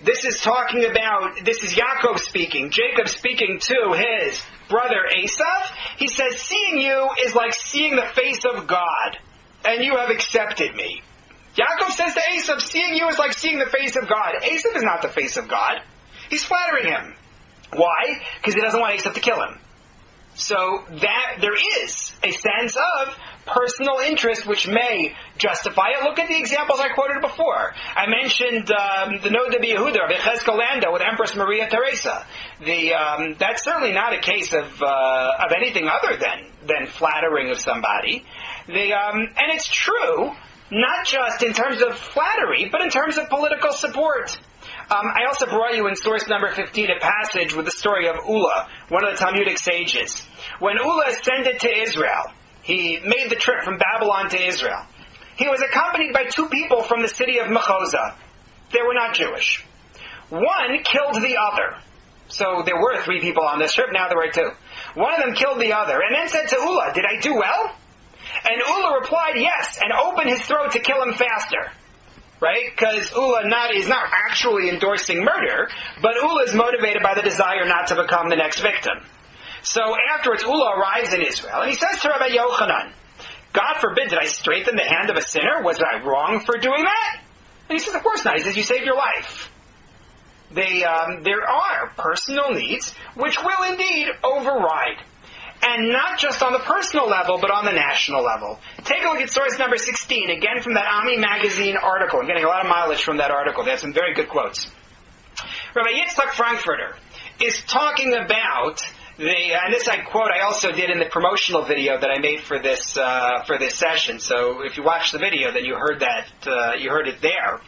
this is Yaakov speaking, Jacob speaking to his brother Esav. He says, seeing you is like seeing the face of God, and you have accepted me. Yaakov says to Esav, seeing you is like seeing the face of God. Esav is not the face of God. He's flattering him. Why? Because he doesn't want Esav to kill him. So that there is a sense of personal interest which may justify it. Look at the examples I quoted before. I mentioned the Nod de Yehuda of Yechezkel Lando with Empress Maria Theresa. That's certainly not a case of anything other than flattering of somebody. And it's true, not just in terms of flattery, but in terms of political support. I also brought you in source number 15 a passage with the story of Ulla, one of the Talmudic sages. When Ulla ascended to Israel, he made the trip from Babylon to Israel. He was accompanied by two people from the city of Mechoza. They were not Jewish. One killed the other. So there were three people on this trip, now there were two. One of them killed the other, and then said to Ulla, "Did I do well?" And Ulla replied, "Yes," and opened his throat to kill him faster. Right? Because Ulla is not actually endorsing murder, but Ulla is motivated by the desire not to become the next victim. So afterwards, Ulla arrives in Israel, and he says to Rabbi Yochanan, "God forbid, did I straighten the hand of a sinner? Was I wrong for doing that?" And he says, "Of course not." He says, "You saved your life." There are personal needs which will indeed override. And not just on the personal level, but on the national level. Take a look at source number 16, again from that Ami magazine article. I'm getting a lot of mileage from that article. They have some very good quotes. Rabbi Yitzchak Frankfurter is talking about and this I quote I also did in the promotional video that I made for this session. So if you watch the video, then you heard it there.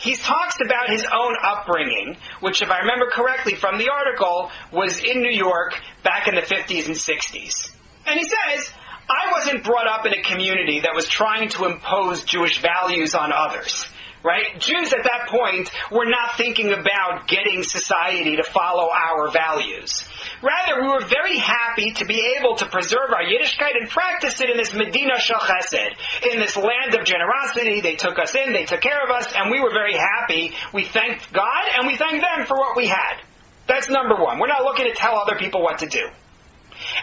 He talks about his own upbringing, which, if I remember correctly from the article, was in New York back in the 50s and 60s. And he says, "I wasn't brought up in a community that was trying to impose Jewish values on others." Right? Jews at that point were not thinking about getting society to follow our values. Rather, we were very happy to be able to preserve our Yiddishkeit and practice it in this Medina Shel Chesed, in this land of generosity. They took us in, they took care of us, and we were very happy. We thanked God, and we thanked them for what we had. That's number one. We're not looking to tell other people what to do.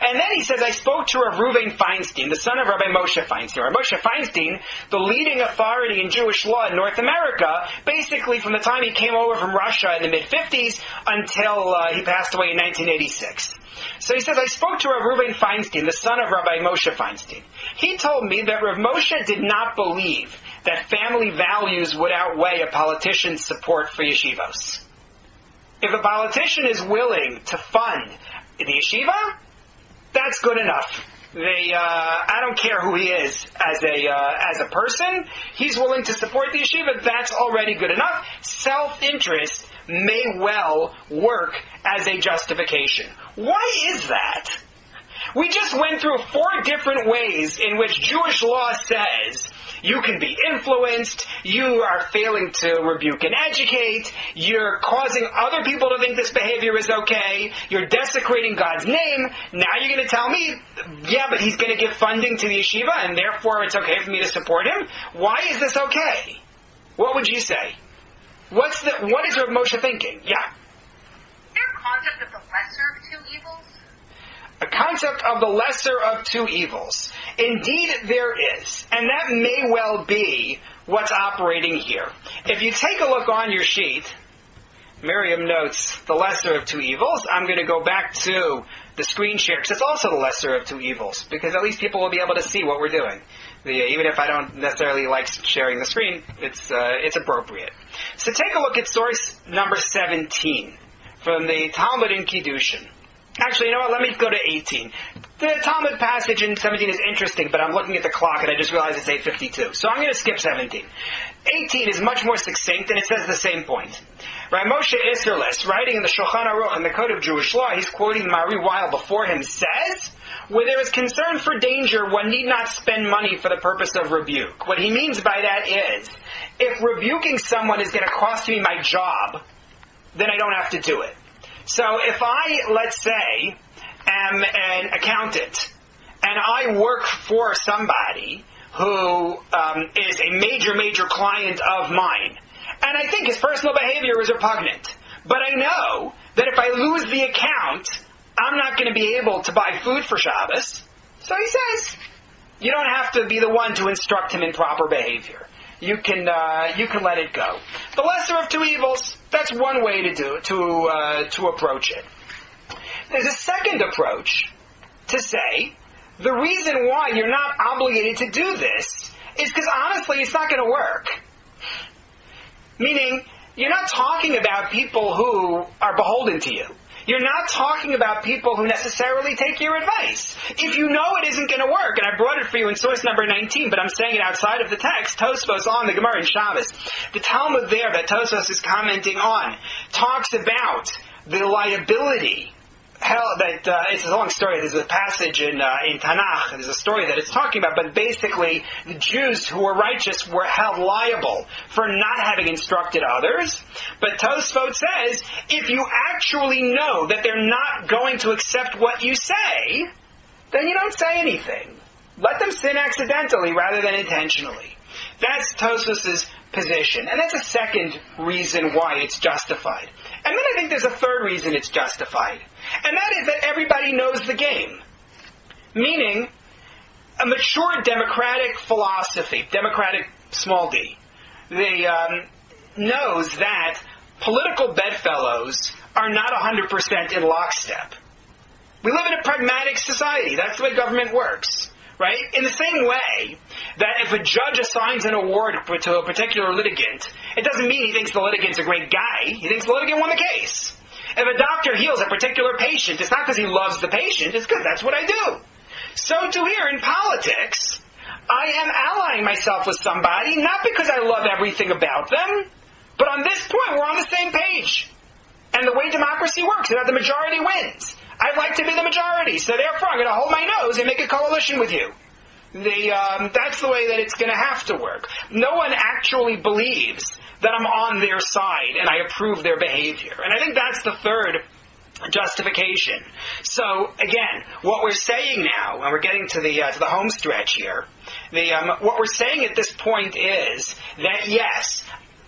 And then he says, "I spoke to Rav Reuven Feinstein, the son of Rabbi Moshe Feinstein." Rabbi Moshe Feinstein, the leading authority in Jewish law in North America, basically from the time he came over from Russia in the mid-50s until he passed away in 1986. So he says, "I spoke to Rav Reuven Feinstein, the son of Rabbi Moshe Feinstein. He told me that Rav Moshe did not believe that family values would outweigh a politician's support for yeshivos. If a politician is willing to fund the yeshiva, that's good enough. I don't care who he is as a person. He's willing to support the yeshiva. That's already good enough. Self-interest may well work as a justification." Why is that? We just went through 4 different ways in which Jewish law says you can be influenced, you are failing to rebuke and educate, you're causing other people to think this behavior is okay, you're desecrating God's name. Now you're going to tell me, yeah, but he's going to give funding to the yeshiva and therefore it's okay for me to support him? Why is this okay? What would you say? What is Rav Moshe thinking? Yeah. Is there a concept of the lesser of two evils? A concept of the lesser of two evils. Indeed, there is. And that may well be what's operating here. If you take a look on your sheet, Miriam notes the lesser of two evils. I'm going to go back to the screen share, because it's also the lesser of two evils, because at least people will be able to see what we're doing. Even if I don't necessarily like sharing the screen, it's appropriate. So take a look at source number 17 from the Talmud in Kiddushin. Actually, you know what? Let me go to 18. The Talmud passage in 17 is interesting, but I'm looking at the clock and I just realized it's 8:52. So I'm going to skip 17. 18 is much more succinct and it says the same point. Rav Moshe Isserles, writing in the Shulchan Aruch in the Code of Jewish Law, he's quoting the Mari Weil before him, says, "Where there is concern for danger, one need not spend money for the purpose of rebuke." What he means by that is, if rebuking someone is going to cost me my job, then I don't have to do it. So if I, let's say, am an accountant, and I work for somebody who is a major client of mine, and I think his personal behavior is repugnant, but I know that if I lose the account, I'm not going to be able to buy food for Shabbos. So he says, you don't have to be the one to instruct him in proper behavior. You can let it go. The lesser of two evils, that's one way to approach it. There's a second approach to say, the reason why you're not obligated to do this is because honestly it's not going to work. Meaning, you're not talking about people who are beholden to you. You're not talking about people who necessarily take your advice. If you know it isn't going to work, and I brought it for you in source number 19, but I'm saying it outside of the text, Tosfos on the Gemara in Shabbos. The Talmud there that Tosfos is commenting on talks about the liability. It's a long story. There's a passage in Tanakh. There's a story that it's talking about, but basically the Jews who were righteous were held liable for not having instructed others. But Tosfot says, if you actually know that they're not going to accept what you say, then you don't say anything. Let them sin accidentally rather than intentionally. That's Tosfos' position. And that's a second reason why it's justified. And then I think there's a third reason it's justified. And that is that everybody knows the game. Meaning, a mature democratic philosophy, democratic small d, knows that political bedfellows are not 100% in lockstep. We live in a pragmatic society. That's the way government works. Right? In the same way that if a judge assigns an award to a particular litigant, it doesn't mean he thinks the litigant's a great guy. He thinks the litigant won the case. If a doctor heals a particular patient, it's not because he loves the patient, it's because that's what I do. So too here in politics, I am allying myself with somebody, not because I love everything about them, but on this point we're on the same page. And the way democracy works is that the majority wins. I'd like to be the majority, so therefore I'm going to hold my nose and make a coalition with you. That's the way that it's going to have to work. No one actually believes that I'm on their side and I approve their behavior. And I think that's the third justification. So again, what we're saying now, and we're getting to the home stretch here, what we're saying at this point is that yes,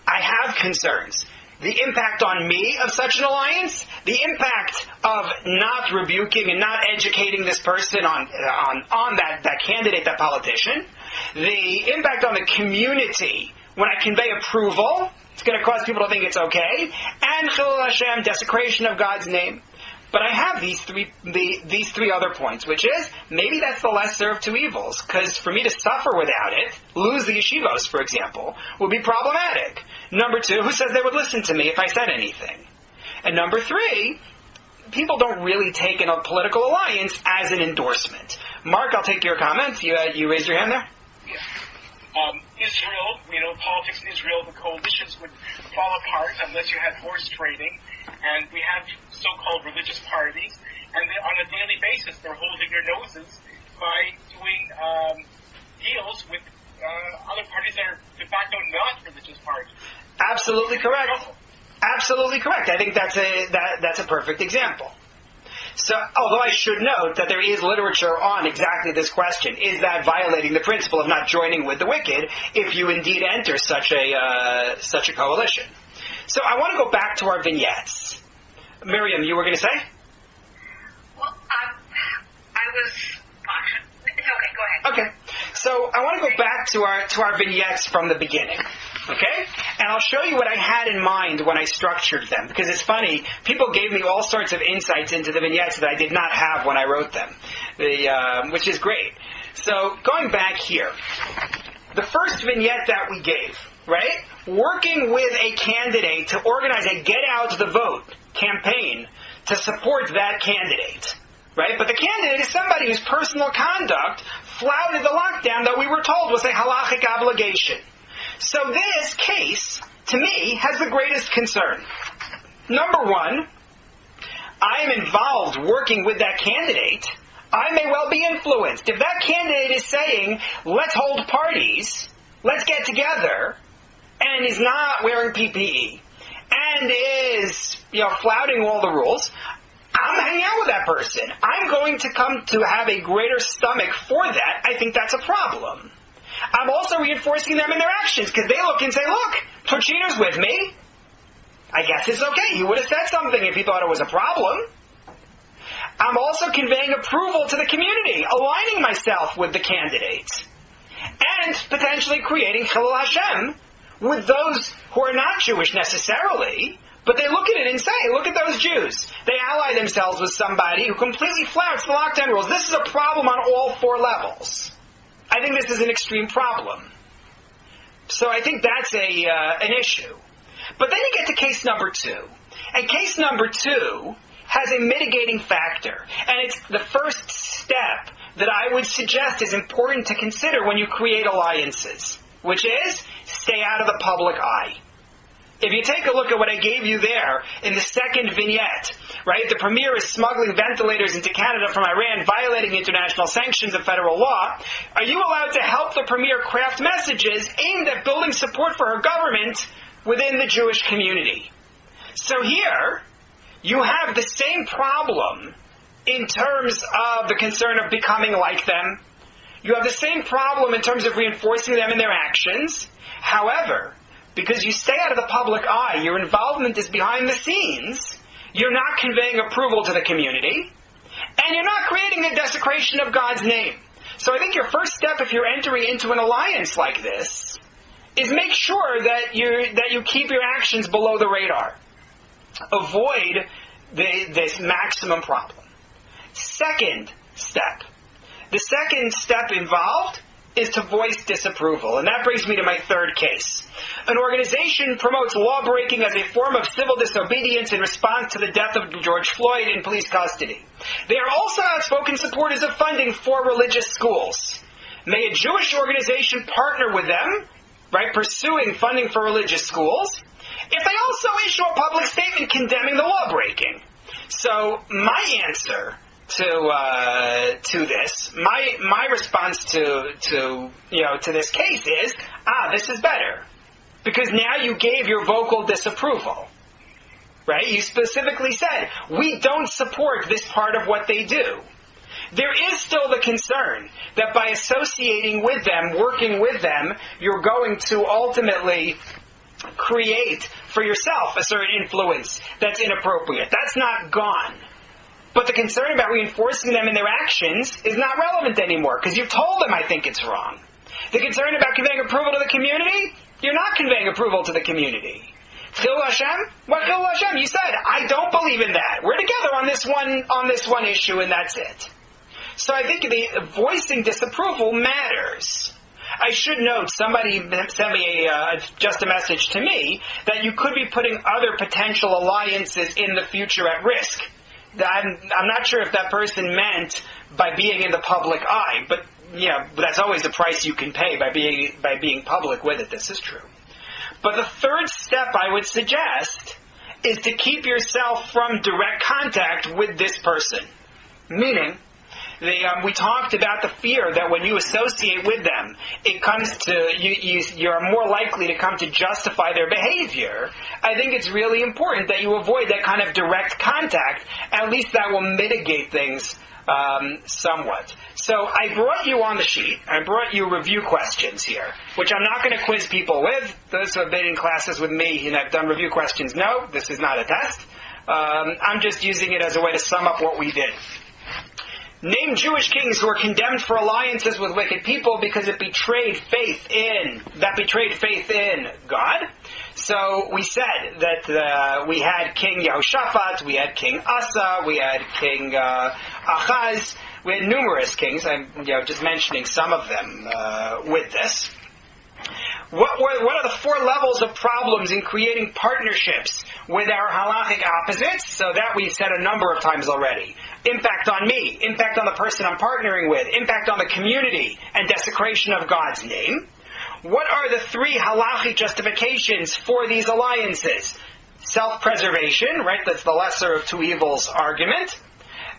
I have concerns. The impact on me of such an alliance, the impact of not rebuking and not educating this person on that candidate, that politician, the impact on the community when I convey approval, it's going to cause people to think it's okay, and Chilul Hashem, desecration of God's name. But I have these three other points, which is, maybe that's the lesser of two evils, because for me to suffer without it, lose the yeshivos, for example, would be problematic. Number two, who says they would listen to me if I said anything? And number three, people don't really take a political alliance as an endorsement. Mark, I'll take your comments. You raised your hand there? Yeah. Israel, politics in Israel, the coalitions would fall apart unless you had horse trading. And we have so-called religious parties, and on a daily basis they're holding their noses by doing deals with other parties that are de facto not religious parties. Absolutely correct. Absolutely correct. I think that's a perfect example. So, although I should note that there is literature on exactly this question, is that violating the principle of not joining with the wicked if you indeed enter such a coalition? So I want to go back to our vignettes. Miriam, you were going to say? Well, I was... It's okay, go ahead. Okay. So I want to go back to our vignettes from the beginning. Okay? And I'll show you what I had in mind when I structured them. Because it's funny, people gave me all sorts of insights into the vignettes that I did not have when I wrote them. Which is great. So going back here, the first vignette that we gave, right? Working with a candidate to organize a get out the vote campaign to support that candidate. Right? But the candidate is somebody whose personal conduct flouted the lockdown that we were told was a halachic obligation. So this case, to me, has the greatest concern. Number one, I am involved working with that candidate. I may well be influenced. If that candidate is saying, let's hold parties, let's get together, and is not wearing PPE, and is, flouting all the rules, I'm hanging out with that person. I'm going to come to have a greater stomach for that. I think that's a problem. I'm also reinforcing them in their actions, because they look and say, look, Torczyner's with me. I guess it's okay. He would have said something if he thought it was a problem. I'm also conveying approval to the community, aligning myself with the candidates, and potentially creating Chilul Hashem with those who are not Jewish necessarily, But they look at it and say, look at those Jews. They ally themselves with somebody who completely flouts the lockdown rules. This is a problem on all 4 levels. I think this is an extreme problem. So I think that's an issue. But then you get to case number 2. And case number 2 has a mitigating factor. And it's the first step that I would suggest is important to consider when you create alliances, which is stay out of the public eye. If you take a look at what I gave you there in the second vignette, right, the premier is smuggling ventilators into Canada from Iran, violating international sanctions and federal law. Are you allowed to help the premier craft messages aimed at building support for her government within the Jewish community? So here, you have the same problem in terms of the concern of becoming like them. You have the same problem in terms of reinforcing them in their actions. However, because you stay out of the public eye, your involvement is behind the scenes, you're not conveying approval to the community, and you're not creating a desecration of God's name. So I think your first step if you're entering into an alliance like this is make sure that you keep your actions below the radar. Avoid this maximum problem. Second step. The second step involved is to voice disapproval. And that brings me to my third case. An organization promotes law-breaking as a form of civil disobedience in response to the death of George Floyd in police custody. They are also outspoken supporters of funding for religious schools. May a Jewish organization partner with them, right, pursuing funding for religious schools, if they also issue a public statement condemning the law-breaking? So my answer to this, my response to this case is, this is better. Because now you gave your vocal disapproval. Right? You specifically said, we don't support this part of what they do. There is still the concern that by associating with them, working with them, you're going to ultimately create for yourself a certain influence that's inappropriate. That's not gone. But the concern about reinforcing them in their actions is not relevant anymore, because you've told them I think it's wrong. The concern about conveying approval to the community, you're not conveying approval to the community. Chilul Hashem? What Chilul Hashem? You said, I don't believe in that. We're together on this one issue, and that's it. So I think the voicing disapproval matters. I should note, somebody sent me just a message to me that you could be putting other potential alliances in the future at risk. I'm not sure if that person meant by being in the public eye, but that's always the price you can pay by being public with it. This is true. But the third step I would suggest is to keep yourself from direct contact with this person. Meaning, we talked about the fear that when you associate with them, it comes to you're more likely to come to justify their behavior. I think it's really important that you avoid that kind of direct contact. At least that will mitigate things somewhat. So I brought you on the sheet. I brought you review questions here, which I'm not going to quiz people with. Those who have been in classes with me and have done review questions know this is not a test. I'm just using it as a way to sum up what we did. Name Jewish kings who were condemned for alliances with wicked people because it betrayed faith in God. So we said that we had King Yehoshaphat, we had King Asa, we had King Achaz, we had numerous kings. I'm just mentioning some of them with this. What are the 4 levels of problems in creating partnerships with our halachic opposites? So that we've said a number of times already. Impact on me, impact on the person I'm partnering with, impact on the community, and desecration of God's name. What are the 3 halachic justifications for these alliances? Self-preservation, right? That's the lesser of 2 evils argument.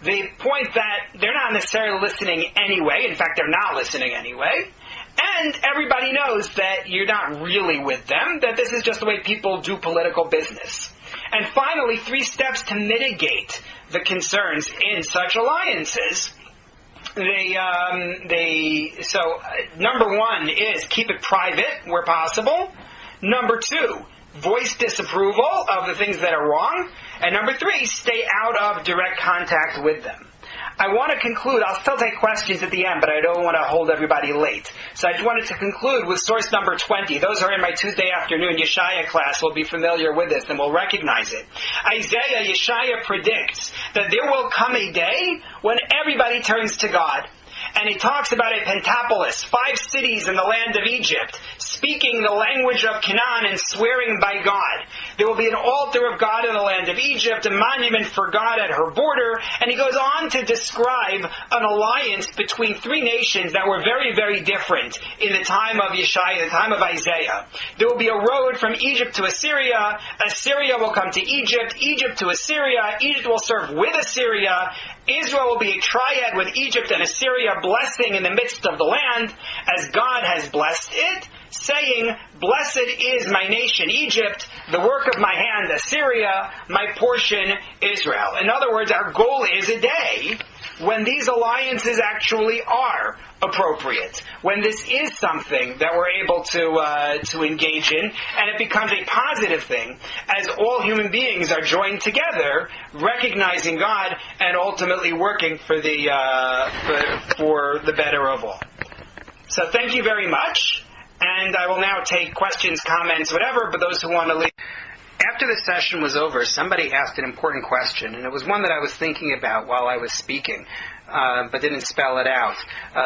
The point that they're not necessarily listening anyway. In fact, they're not listening anyway. And everybody knows that you're not really with them, that this is just the way people do political business. And finally, 3 steps to mitigate the concerns in such alliances. So number 1 is keep it private where possible. Number 2, voice disapproval of the things that are wrong. And number 3, stay out of direct contact with them. I want to conclude. I'll still take questions at the end, but I don't want to hold everybody late. So I just wanted to conclude with source number 20. Those who are in my Tuesday afternoon Yeshaya class will be familiar with this and will recognize it. Yeshaya predicts that there will come a day when everybody turns to God. And he talks about a pentapolis, 5 cities in the land of Egypt, speaking the language of Canaan and swearing by God. There will be an altar of God in the land of Egypt, a monument for God at her border, and he goes on to describe an alliance between 3 nations that were very, very different in the time of Yeshaya, the time of Isaiah. There will be a road from Egypt to Assyria. Assyria will come to Egypt, Egypt to Assyria, Egypt will serve with Assyria. Israel will be a triad with Egypt and Assyria blessing in the midst of the land as God has blessed it, saying, "Blessed is my nation Egypt, the work of my hand Assyria, my portion Israel." In other words, our goal is a day when these alliances actually are appropriate, when this is something that we're able to engage in, and it becomes a positive thing as all human beings are joined together, recognizing God and ultimately working for the better of all. So thank you very much, and I will now take questions, comments, whatever, but those who want to leave. After the session was over, somebody asked an important question, and it was one that I was thinking about while I was speaking, but didn't spell it out.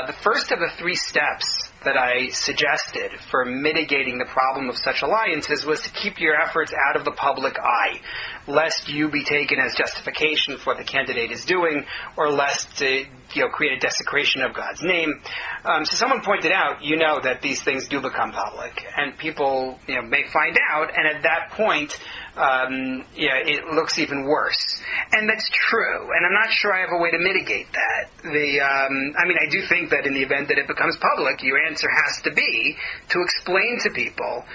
The first of the 3 steps that I suggested for mitigating the problem of such alliances was to keep your efforts out of the public eye, lest you be taken as justification for what the candidate is doing, or lest to create a desecration of God's name. So someone pointed out, that these things do become public, and people may find out, and at that point, it looks even worse. And that's true, and I'm not sure I have a way to mitigate that. I do think that in the event that it becomes public, your answer has to be to explain to people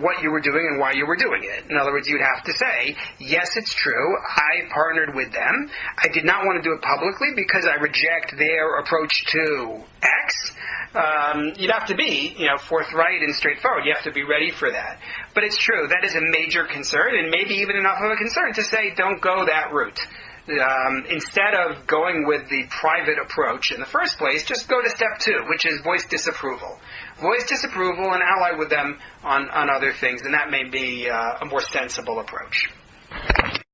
what you were doing and why you were doing it. In other words, you'd have to say, yes, it's true, I partnered with them. I did not want to do it publicly because I reject their approach to X. You'd have to be, forthright and straightforward. You have to be ready for that. But it's true, that is a major concern, and maybe even enough of a concern to say, don't go that route. Instead of going with the private approach in the first place, just go to step 2, which is voice disapproval. Voice disapproval and ally with them on other things, and that may be a more sensible approach.